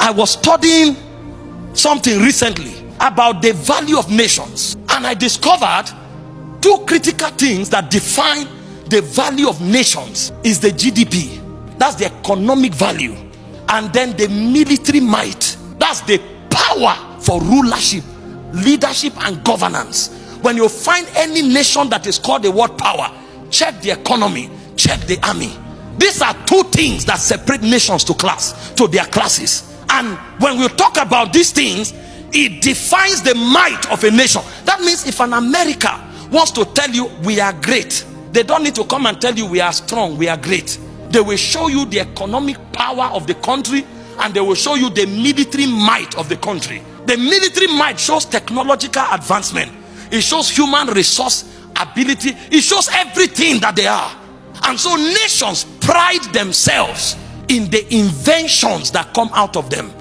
I was studying something recently about the value of nations, and I discovered two critical things that define the value of nations is the GDP, that's the economic value, and then the military might, that's the power for rulership, leadership and governance. When you find any nation that is called the word power, check the economy, check the army. These are two things that separate nations to their classes. And when we talk about these things, it defines the might of a nation. That means if an America wants to tell you we are great, they don't need to come and tell you we are strong, we are great. They will show you the economic power of the country, and they will show you the military might of the country. The military might shows technological advancement. It shows human resource ability. It shows everything that they are. And so nations pride themselves in the inventions that come out of them.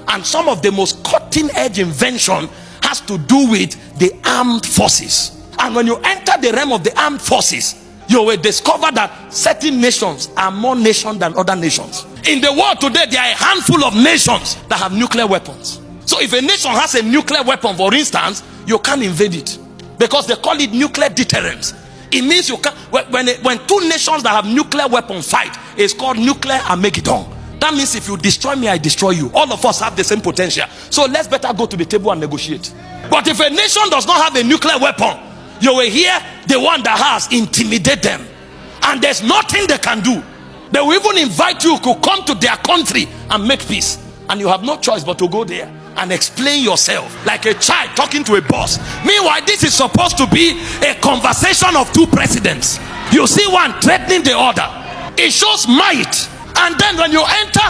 And some of the most cutting edge invention has to do with the armed forces. And when you enter the realm of the armed forces, you will discover that certain nations are more nations than other nations. In the world today, there are a handful of nations that have nuclear weapons. So if a nation has a nuclear weapon, for instance, you can't invade it, because they call it nuclear deterrence. It means you can, when two nations that have nuclear weapons fight, it's called nuclear Armageddon. That means if you destroy me, I destroy you. All of us have the same potential. So let's better go to the table and negotiate. But if a nation does not have a nuclear weapon, you will hear the one that has intimidate them, and there's nothing they can do. They will even invite you to come to their country and make peace, and you have no choice but to go there and explain yourself like a child talking to a boss. Meanwhile, this is supposed to be a conversation of two presidents. You see one threatening the other. It shows might. And then when you enter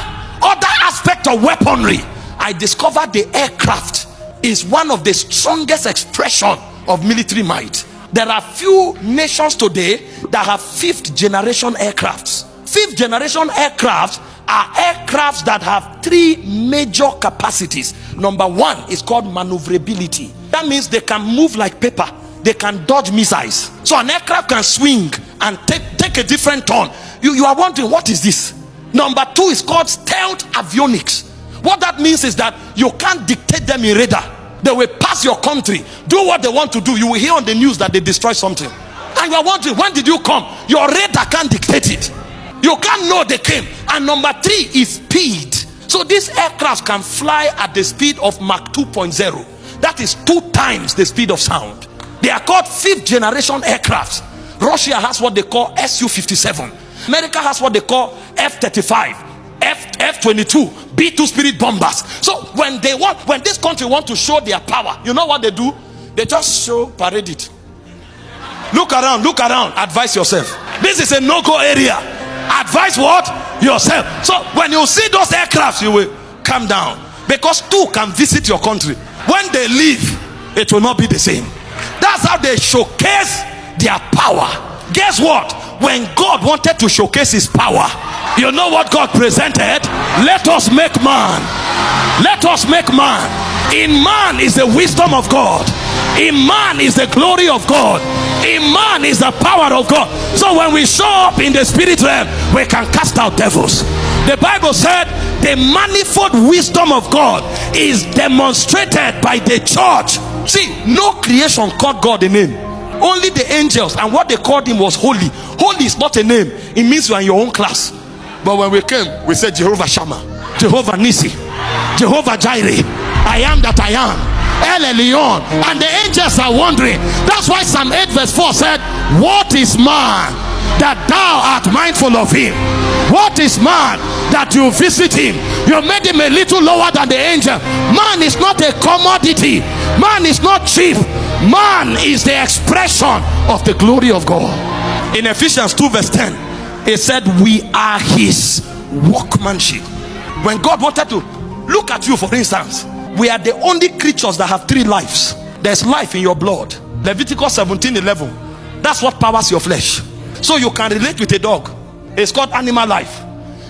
other aspect of weaponry, I discovered the aircraft is one of the strongest expression of military might. There are few nations today that have fifth generation aircrafts. Fifth generation aircrafts are aircrafts that have three major capacities. Number one is called maneuverability. That means they can move like paper. They can dodge missiles. So an aircraft can swing and take a different turn. You are wondering, what is this? Number two is called stealth avionics. What that means is that you can't dictate them in radar. They will pass your country, do what they want to do. You will hear on the news that they destroy something, and you are wondering, when did you come? Your radar can't dictate it. You can't know they came. And number three is speed. So these aircrafts can fly at the speed of Mach 2.0. That is 2 times the speed of sound. They are called fifth generation aircrafts. Russia has what they call Su-57. America has what they call F-35, F-22, B-2 Spirit bombers. So when this country want to show their power, you know what they do? They just parade it. Look around, advise yourself. This is a no-go area. Advise what? Yourself. So when you see those aircrafts, you will calm down, because two can visit your country. When they leave, it will not be the same. That's how they showcase their power. Guess what? When God wanted to showcase his power, you know what God presented? Let us make man. Let us make man. In man is the wisdom of God. In man is the glory of God. In man is the power of God. So when we show up in the spirit realm, we can cast out devils. The Bible said the manifold wisdom of God is demonstrated by the church. See, no creation called God a name. Only the angels, and what they called him was holy. Holy is not a name. It means you are in your own class. But when we came, we said Jehovah Shammah, Jehovah Nissi, Jehovah Jireh, I am that I am, El Elyon. And the angels are wondering. That's why Psalm 8 verse 4 said, what is man that thou art mindful of him? What is man that you visit him? You made him a little lower than the angel. Man is not a commodity. Man is not cheap. Man is the expression of the glory of God. In Ephesians 2 verse 10, it said we are his workmanship. When God wanted to look at you, for instance, we are the only creatures that have 3 lives. There's life in your blood. Leviticus 17:11. That's what powers your flesh. So you can relate with a dog. It's called animal life.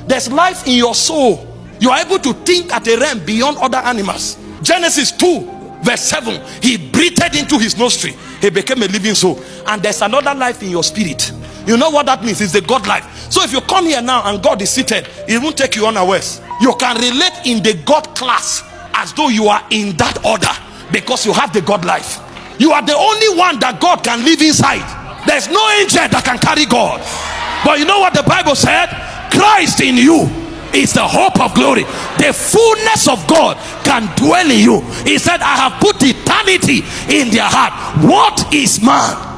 There's life in your soul. You are able to think at a realm beyond other animals. Genesis 2 verse 7, he breathed into his nostril, he became a living soul. And there's another life in your spirit. You know what that means? It's the God life. So if you come here now and God is seated, it won't take you unawares. You can relate in the God class as though you are in that order, because you have the God life. You are the only one that God can live inside. There's no angel that can carry God. But you know what the Bible said? Christ in you is the hope of glory. The fullness of God can dwell in you. He said, I have put eternity in their heart. What is man